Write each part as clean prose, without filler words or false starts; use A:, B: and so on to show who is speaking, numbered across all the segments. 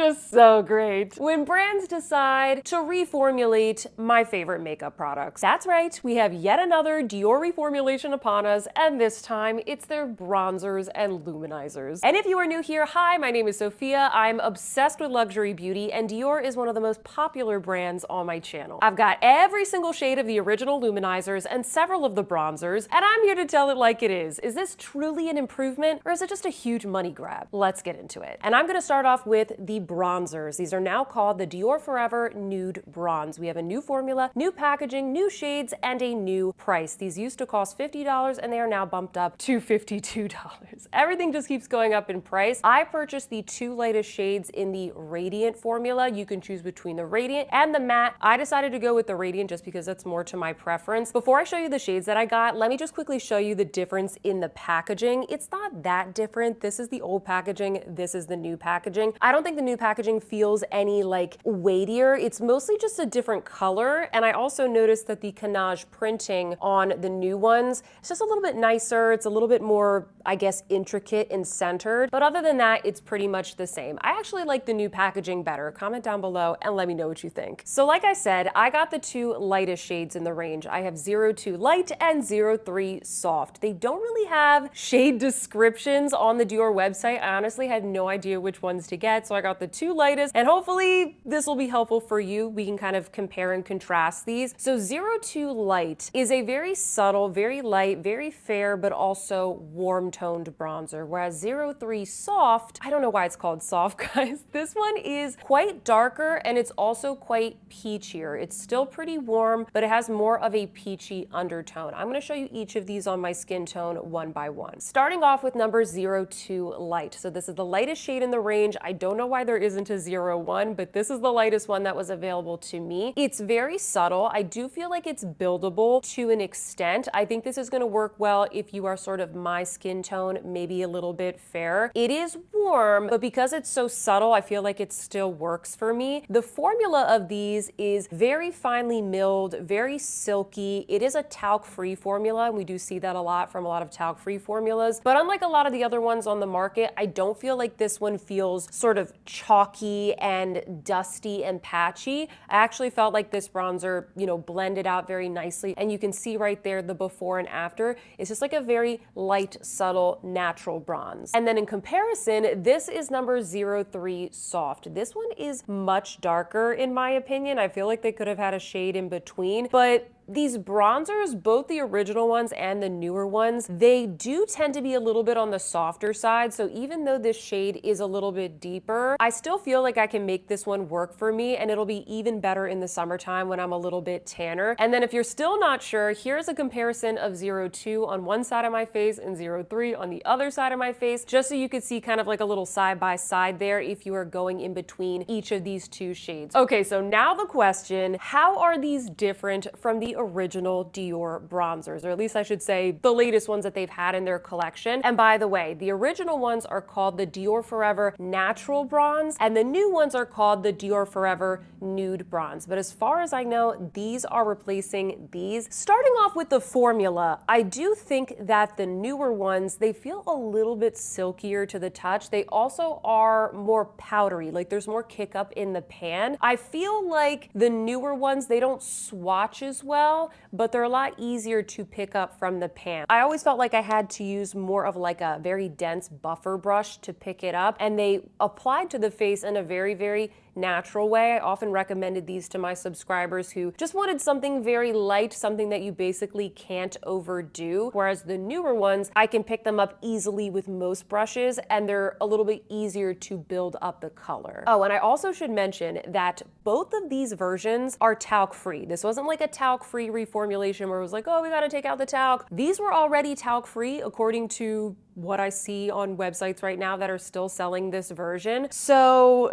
A: just so great. When brands decide to reformulate my favorite makeup products. That's right, we have yet another Dior reformulation upon us, and this time it's their bronzers and luminizers. And if you are new here, hi, my name is Sophia. I'm obsessed with luxury beauty, and Dior is one of the most popular brands on my channel. I've got every single shade of the original luminizers and several of the bronzers, and I'm here to tell it like it is. Is this truly an improvement, or is it just a huge money grab? Let's get into it. And I'm gonna start off with the bronzers. These are now called the Dior Forever Nude Bronze. We have a new formula, new packaging, new shades, and a new price. These used to cost $50 and they are now bumped up to $52. Everything just keeps going up in price. I purchased the two lightest shades in the Radiant formula. You can choose between the Radiant and the Matte. I decided to go with the Radiant just because that's more to my preference. Before I show you the shades that I got, let me just quickly show you the difference in the packaging. It's not that different. This is the old packaging. This is the new packaging. I don't think the new packaging feels any like weightier. It's mostly just a different color. And I also noticed that the canage printing on the new ones is just a little bit nicer. It's a little bit more, I guess, intricate and centered. But other than that, it's pretty much the same. I actually like the new packaging better. Comment down below and let me know what you think. So like I said, I got the two lightest shades in the range. I have 02 Light and 03 Soft. They don't really have shade descriptions on the Dior website. I honestly had no idea which ones to get, so I got the two lightest, and hopefully this will be helpful for you. We can kind of compare and contrast these. So 02 Light is a very subtle, very light, very fair, but also warm toned bronzer, whereas 03 Soft, I don't know why it's called soft, guys. This one is quite darker and it's also quite peachier. It's still pretty warm, but it has more of a peachy undertone. I'm gonna show you each of these on my skin tone one by one. Starting off with number 02 Light. So this is the lightest shade in the range. I don't know why there isn't a 01, but this is the lightest one that was available to me. It's very subtle. I do feel like it's buildable to an extent. I think this is gonna work well if you are sort of my skin tone, maybe a little bit fair. It is warm, but because it's so subtle, I feel like it still works for me. The formula of these is very finely milled, very silky. It is a talc-free formula, and we do see that a lot from a lot of talc-free formulas. But unlike a lot of the other ones on the market, I don't feel like this one feels sort of chalky and dusty and patchy. I actually felt like this bronzer, you know, blended out very nicely. And you can see right there the before and after. It's just like a very light, subtle, natural bronze. And then in comparison, this is number 03 Soft. This one is much darker in my opinion. I feel like they could have had a shade in between, but these bronzers, both the original ones and the newer ones, they do tend to be a little bit on the softer side. So even though this shade is a little bit deeper, I still feel like I can make this one work for me, and it'll be even better in the summertime when I'm a little bit tanner. And then if you're still not sure, here's a comparison of 02 on one side of my face and 03 on the other side of my face, just so you could see kind of like a little side by side there if you are going in between each of these two shades. Okay, so now the question, how are these different from the original Dior bronzers, or at least I should say the latest ones that they've had in their collection? And by the way, the original ones are called the Dior Forever Natural Bronze, and the new ones are called the Dior Forever Nude Bronze. But as far as I know, these are replacing these. Starting off with the formula, I do think that the newer ones, they feel a little bit silkier to the touch. They also are more powdery, like there's more kick up in the pan. I feel like the newer ones, they don't swatch as well, but they're a lot easier to pick up from the pan. I always felt like I had to use more of like a very dense buffer brush to pick it up, and they applied to the face in a very, very natural way. I often recommended these to my subscribers who just wanted something very light, something that you basically can't overdo. Whereas the newer ones, I can pick them up easily with most brushes, and they're a little bit easier to build up the color. Oh, and I also should mention that both of these versions are talc-free. This wasn't like a talc-free reformulation where it was like, oh, we gotta take out the talc. These were already talc-free according to what I see on websites right now that are still selling this version. So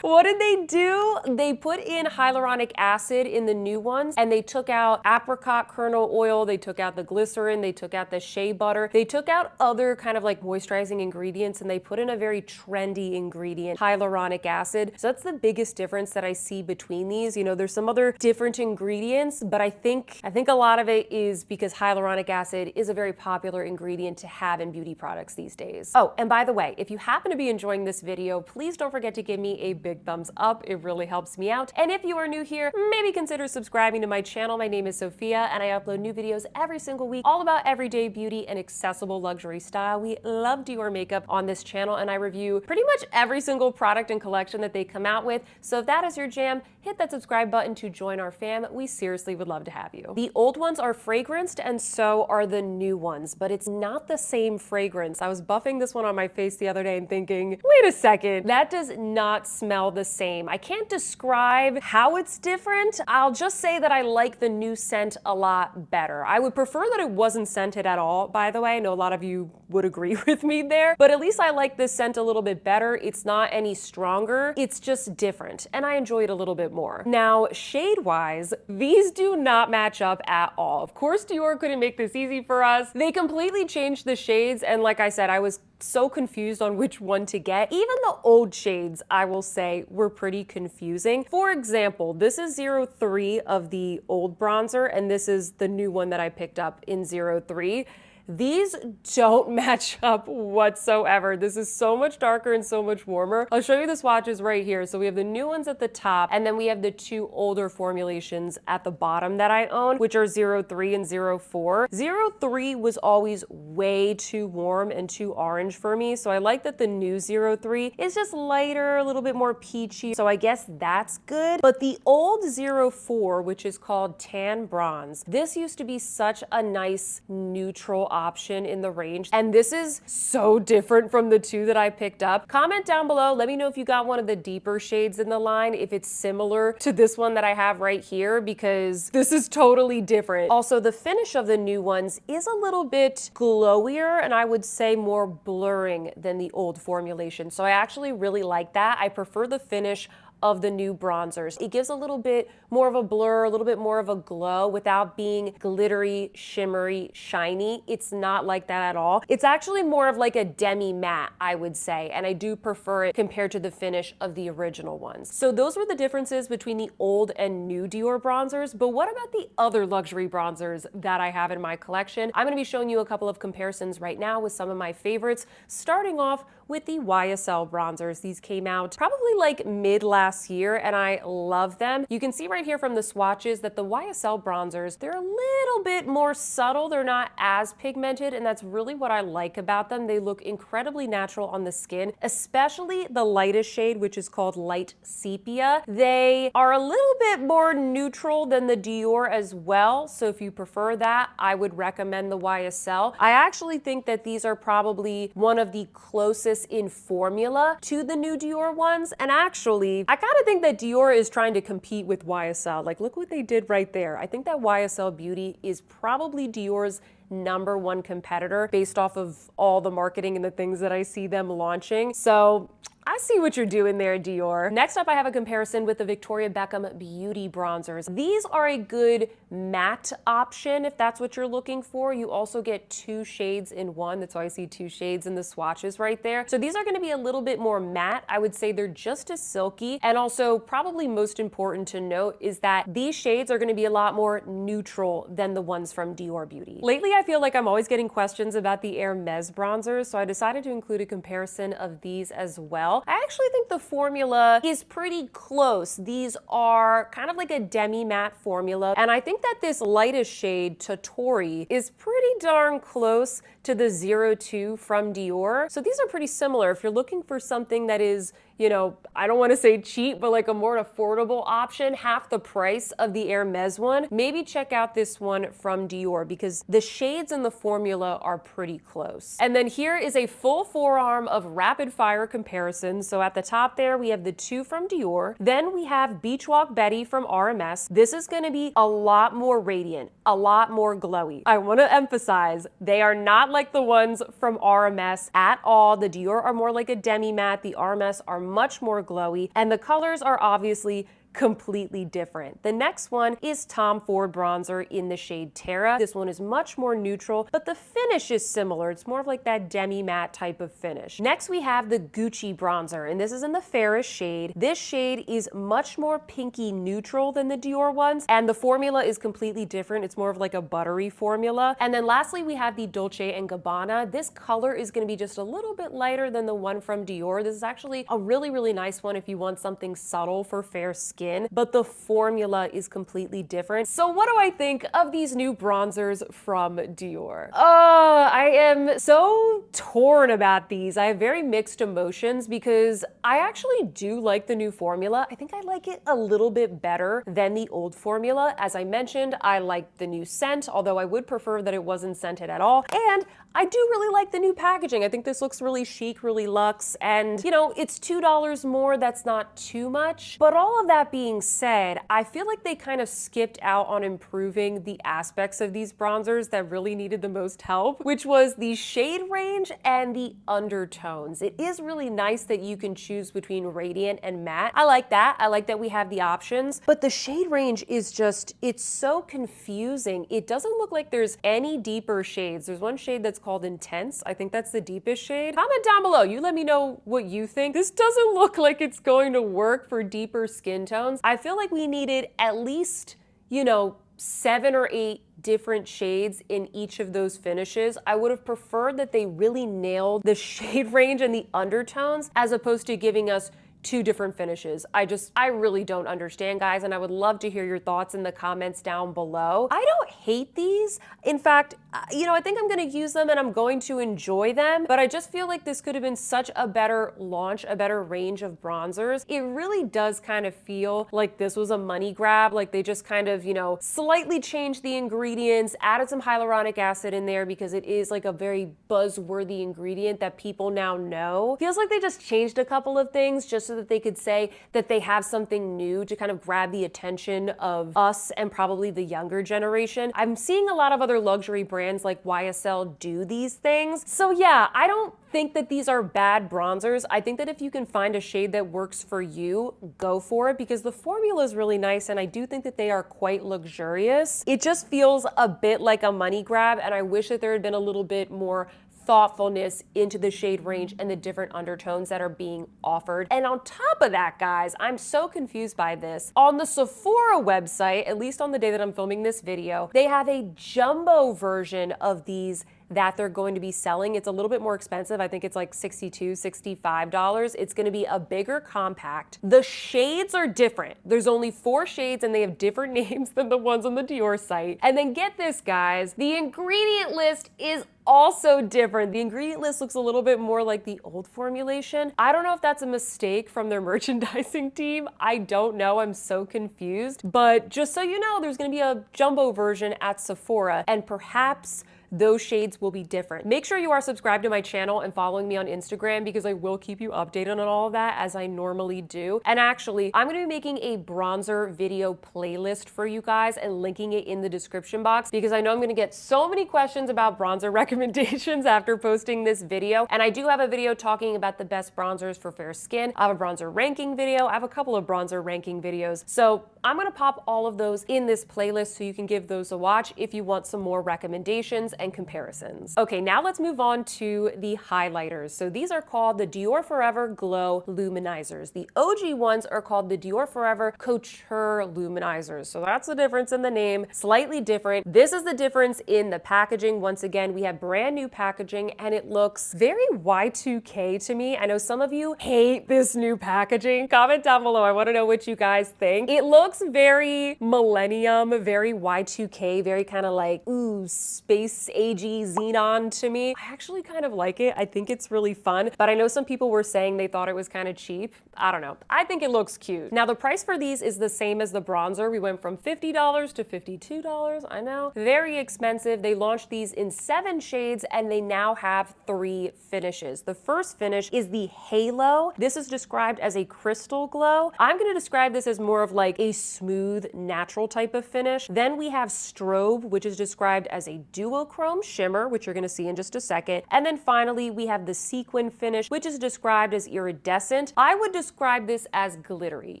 A: What did they do? They put in hyaluronic acid in the new ones, and they took out apricot kernel oil, they took out the glycerin, they took out the shea butter, they took out other kind of like moisturizing ingredients, and they put in a very trendy ingredient, hyaluronic acid. So that's the biggest difference that I see between these. You know, there's some other different ingredients, but I think a lot of it is because hyaluronic acid is a very popular ingredient to have in beauty products these days. Oh, and by the way, if you happen to be enjoying this video, please don't forget to give me a big thumbs up. It really helps me out. And if you are new here, maybe consider subscribing to my channel. My name is Sophia, and I upload new videos every single week, all about everyday beauty and accessible luxury style. We love Dior makeup on this channel, and I review pretty much every single product and collection that they come out with. So if that is your jam, hit that subscribe button to join our fam. We seriously would love to have you. The old ones are fragranced, and so are the new ones, but it's not the same fragrance. I was buffing this one on my face the other day and thinking, wait a second, that does not smell the same. I can't describe how it's different. I'll just say that I like the new scent a lot better. I would prefer that it wasn't scented at all, by the way. I know a lot of you would agree with me there, but at least I like this scent a little bit better. It's not any stronger. It's just different, and I enjoy it a little bit more. Now, shade-wise, these do not match up at all. Of course, Dior couldn't make this easy for us. They completely changed the shades, and like I said, I was so confused on which one to get. Even the old shades, I will say, were pretty confusing. For example, this is 03 of the old bronzer, and this is the new one that I picked up in 03. These don't match up whatsoever. This is so much darker and so much warmer. I'll show you the swatches right here. So we have the new ones at the top, and then we have the two older formulations at the bottom that I own, which are 03 and 04. 03 was always way too warm and too orange for me, so I like that the new 03 is just lighter, a little bit more peachy, so I guess that's good. But the old 04, which is called Tan Bronze, this used to be such a nice neutral option in the range, and this is so different from the two that I picked up. Comment down below, let me know if you got one of the deeper shades in the line, if it's similar to this one that I have right here, because this is totally different. Also, the finish of the new ones is a little bit glowier, and I would say more blurring than the old formulation, so I actually really like that. I prefer the finish of the new bronzers. It gives a little bit more of a blur, a little bit more of a glow without being glittery, shimmery, shiny. It's not like that at all. It's actually more of like a demi matte, I would say, and I do prefer it compared to the finish of the original ones. So those were the differences between the old and new Dior bronzers, but what about the other luxury bronzers that I have in my collection? I'm gonna be showing you a couple of comparisons right now with some of my favorites, starting off with the YSL bronzers. These came out probably like mid last year, and I love them. You can see right here from the swatches that the YSL bronzers, they're a little bit more subtle. They're not as pigmented, and that's really what I like about them. They look incredibly natural on the skin, especially the lightest shade, which is called Light Sepia. They are a little bit more neutral than the Dior as well, so if you prefer that, I would recommend the YSL. I actually think that these are probably one of the closest in formula to the new Dior ones, and actually, I kind of think that Dior is trying to compete with YSL. Like, look what they did right there. I think that YSL Beauty is probably Dior's #1 competitor based off of all the marketing and the things that I see them launching. So I see what you're doing there, Dior. Next up, I have a comparison with the Victoria Beckham Beauty bronzers. These are a good matte option if that's what you're looking for. You also get 2 shades in one. That's why I see 2 shades in the swatches right there. So these are gonna be a little bit more matte. I would say they're just as silky. And also, probably most important to note is that these shades are gonna be a lot more neutral than the ones from Dior Beauty. Lately, I feel like I'm always getting questions about the Hermes bronzers, so I decided to include a comparison of these as well. I actually think the formula is pretty close. These are kind of like a demi matte formula, and I think that this lightest shade, Totori, is pretty darn close to the 02 from Dior. So these are pretty similar. If you're looking for something that is, you know, I don't want to say cheap, but like a more affordable option, half the price of the Hermes one, maybe check out this one from Dior because the shades in the formula are pretty close. And then here is a full forearm of rapid fire comparisons. So at the top there, we have the 2 from Dior. Then we have Beach Walk Betty from RMS. This is going to be a lot more radiant, a lot more glowy. I want to emphasize, they are not like the ones from RMS at all. The Dior are more like a demi matte. The RMS are much more glowy, and the colors are obviously completely different. The next one is Tom Ford bronzer in the shade Terra. This one is much more neutral, but the finish is similar. It's more of like that demi matte type of finish. Next, we have the Gucci bronzer, and this is in the fairest shade. This shade is much more pinky neutral than the Dior ones, and the formula is completely different. It's more of like a buttery formula. And then lastly, we have the Dolce & Gabbana. This color is going to be just a little bit lighter than the one from Dior. This is actually a really, really nice one if you want something subtle for fair skin, but the formula is completely different. So what do I think of these new bronzers from Dior? I am so torn about these. I have very mixed emotions because I actually do like the new formula. I think I like it a little bit better than the old formula. As I mentioned, I like the new scent, although I would prefer that it wasn't scented at all. And I do really like the new packaging. I think this looks really chic, really luxe, and you know, it's $2 more. That's not too much. But all of that being said, I feel like they kind of skipped out on improving the aspects of these bronzers that really needed the most help, which was the shade range and the undertones. It is really nice that you can choose between radiant and matte. I like that. I like that we have the options, but the shade range is just, it's so confusing. It doesn't look like there's any deeper shades. There's one shade that's called Intense. I think that's the deepest shade. Comment down below. You let me know what you think. This doesn't look like it's going to work for deeper skin tones. I feel like we needed at least, you know, 7 or 8 different shades in each of those finishes. I would have preferred that they really nailed the shade range and the undertones as opposed to giving us 2 different finishes. I really don't understand, guys, and I would love to hear your thoughts in the comments down below. I don't hate these. In fact, you know, I think I'm gonna use them and I'm going to enjoy them, but I just feel like this could have been such a better launch, a better range of bronzers. It really does kind of feel like this was a money grab, like they just kind of, you know, slightly changed the ingredients, added some hyaluronic acid in there because it is like a very buzzworthy ingredient that people now know. Feels like they just changed a couple of things just so that they could say that they have something new to kind of grab the attention of us and probably the younger generation. I'm seeing a lot of other luxury brands like YSL do these things. So yeah, I don't think that these are bad bronzers. I think that if you can find a shade that works for you, go for it because the formula is really nice and I do think that they are quite luxurious. It just feels a bit like a money grab and I wish that there had been a little bit more thoughtfulness into the shade range and the different undertones that are being offered. And on top of that, guys, I'm so confused by this. On the Sephora website, at least on the day that I'm filming this video, they have a jumbo version of these that they're going to be selling. It's a little bit more expensive. I think it's like $62, $65. It's going to be a bigger compact. The shades are different. There's only 4 shades and they have different names than the ones on the Dior site. And then get this, guys, the ingredient list is also different. The ingredient list looks a little bit more like the old formulation. I don't know if that's a mistake from their merchandising team. I don't know. I'm so confused. But just so you know, there's going to be a jumbo version at Sephora and perhaps those shades will be different. Make sure you are subscribed to my channel and following me on Instagram because I will keep you updated on all of that as I normally do. And actually, I'm gonna be making a bronzer video playlist for you guys and linking it in the description box because I know I'm gonna get so many questions about bronzer recommendations after posting this video. And I do have a video talking about the best bronzers for fair skin. I have a bronzer ranking video. I have a couple of bronzer ranking videos. So I'm gonna pop all of those in this playlist so you can give those a watch if you want some more recommendations and comparisons. Okay, now let's move on to the highlighters. So these are called the Dior Forever Glow Luminizers. The OG ones are called the Dior Forever Couture Luminizers. So that's the difference in the name, slightly different. This is the difference in the packaging. Once again, we have brand new packaging and it looks very Y2K to me. I know some of you hate this new packaging. Comment down below. I want to know what you guys think. It looks very millennium, very Y2K, very kind of like, ooh, space agey xenon to me. I actually kind of like it. I think it's really fun, but I know some people were saying they thought it was kind of cheap. I don't know. I think it looks cute. Now the price for these is the same as the bronzer. We went from $50 to $52. I know, very expensive. They launched these in 7 shades and they now have 3 finishes. The first finish is the Halo. This is described as a crystal glow. I'm going to describe this as more of like a smooth, natural type of finish. Then we have Strobe, which is described as a duochrome. duochrome shimmer, which you're gonna see in just a second. And then finally, we have the sequin finish, which is described as iridescent. I would describe this as glittery.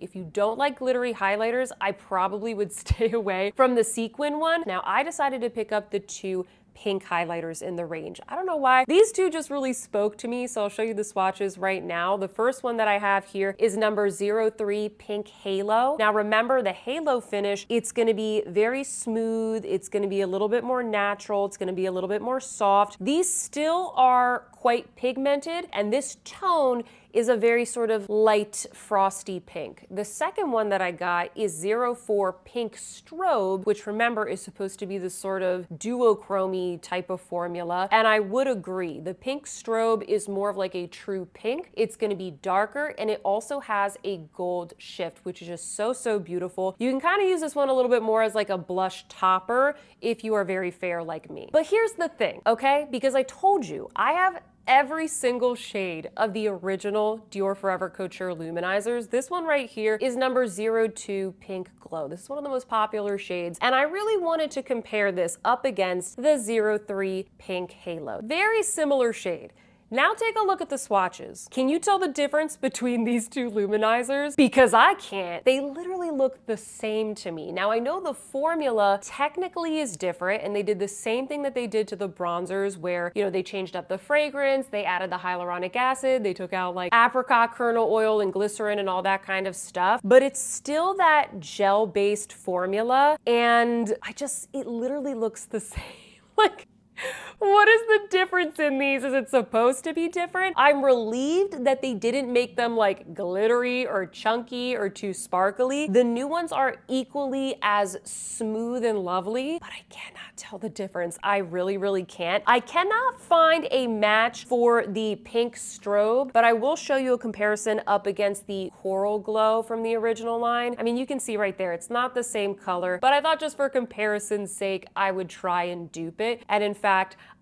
A: If you don't like glittery highlighters, I probably would stay away from the sequin one. Now, I decided to pick up the two pink highlighters in the range. I don't know why. These two just really spoke to me, so I'll show you the swatches right now. The first one that I have here is number 03 Pink Halo. Now remember, the halo finish, it's gonna be very smooth, it's gonna be a little bit more natural, it's gonna be a little bit more soft. These still are quite pigmented, and this tone is a very sort of light frosty pink. The second one that I got is 04 Pink Strobe, which remember is supposed to be the sort of duochrome type of formula. And I would agree, the Pink Strobe is more of like a true pink. It's gonna be darker, and it also has a gold shift, which is just so, so beautiful. You can kind of use this one a little bit more as like a blush topper if you are very fair like me. But here's the thing, okay? Because I told you, I have every single shade of the original Dior Forever Couture luminizers. This one right here is number 02 Pink Glow. This is one of the most popular shades, and I really wanted to compare this up against the 03 Pink Halo. Very similar shade. Now take a look at the swatches. Can you tell the difference between these two luminizers? Because I can't. They literally look the same to me. Now I know the formula technically is different, and they did the same thing that they did to the bronzers where, you know, they changed up the fragrance, they added the hyaluronic acid, they took out like apricot kernel oil and glycerin and all that kind of stuff. But it's still that gel-based formula, and it literally looks the same. Like, what is the difference in these? Is it supposed to be different? I'm relieved that they didn't make them like glittery or chunky or too sparkly. The new ones are equally as smooth and lovely, but I cannot tell the difference. I really, really can't. I cannot find a match for the Pink Strobe, but I will show you a comparison up against the Coral Glow from the original line. I mean, you can see right there, it's not the same color, but I thought just for comparison's sake, I would try and dupe it. And in fact,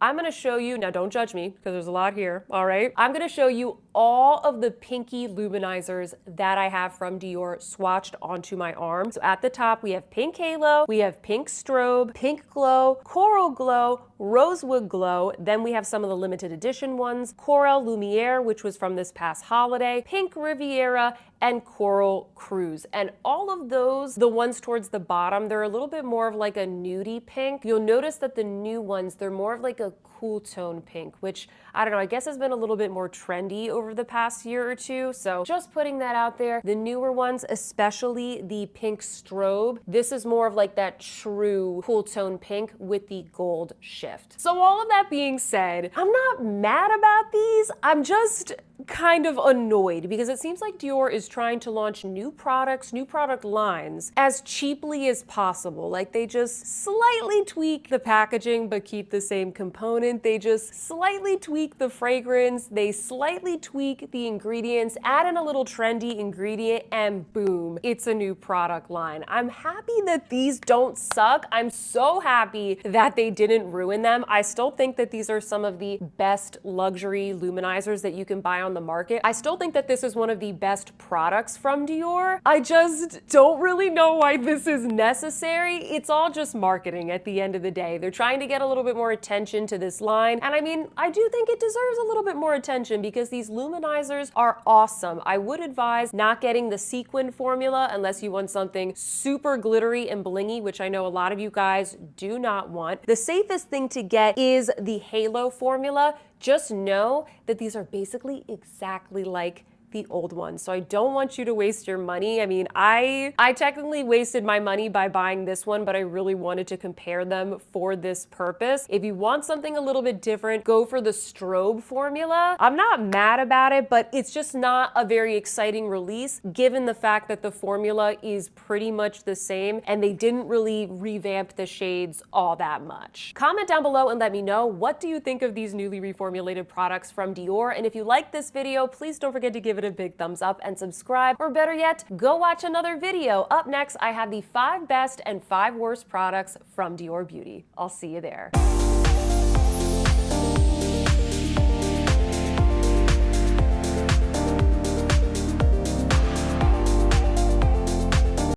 A: I'm gonna show you, now don't judge me because there's a lot here, all right? I'm gonna show you all of the pinky luminizers that I have from Dior swatched onto my arm. So at the top, we have Pink Halo, we have Pink Strobe, Pink Glow, Coral Glow, Rosewood Glow, then we have some of the limited edition ones, Coral Lumiere, which was from this past holiday, Pink Riviera, and Coral Cruise. And all of those, the ones towards the bottom, they're a little bit more of like a nudie pink. You'll notice that the new ones, they're more of like a cool tone pink, which I don't know, I guess has been a little bit more trendy over the past year or two. So just putting that out there. The newer ones, especially the Pink Strobe, this is more of like that true cool tone pink with the gold shift. So all of that being said, I'm not mad about these. I'm just kind of annoyed because it seems like Dior is trying to launch new products, new product lines as cheaply as possible. Like they just slightly tweak the packaging but keep the same component. They just slightly tweak the fragrance. They slightly tweak the ingredients, add in a little trendy ingredient, and boom, it's a new product line. I'm happy that these don't suck. I'm so happy that they didn't ruin them. I still think that these are some of the best luxury luminizers that you can buy on the market. I still think that this is one of the best products from Dior. I just don't really know why this is necessary. It's all just marketing at the end of the day. They're trying to get a little bit more attention to this line. And I mean, I do think it deserves a little bit more attention because these luminizers are awesome. I would advise not getting the sequin formula unless you want something super glittery and blingy, which I know a lot of you guys do not want. The safest thing to get is the Halo formula. Just know that these are basically exactly like the old one. So I don't want you to waste your money. I mean, I technically wasted my money by buying this one, but I really wanted to compare them for this purpose. If you want something a little bit different, go for the Strobe formula. I'm not mad about it, but it's just not a very exciting release given the fact that the formula is pretty much the same and they didn't really revamp the shades all that much. Comment down below and let me know, what do you think of these newly reformulated products from Dior? And if you like this video, please don't forget to give it a big thumbs up and subscribe, or better yet, go watch another video. Up next, I have the 5 best and 5 worst products from Dior Beauty. I'll see you there.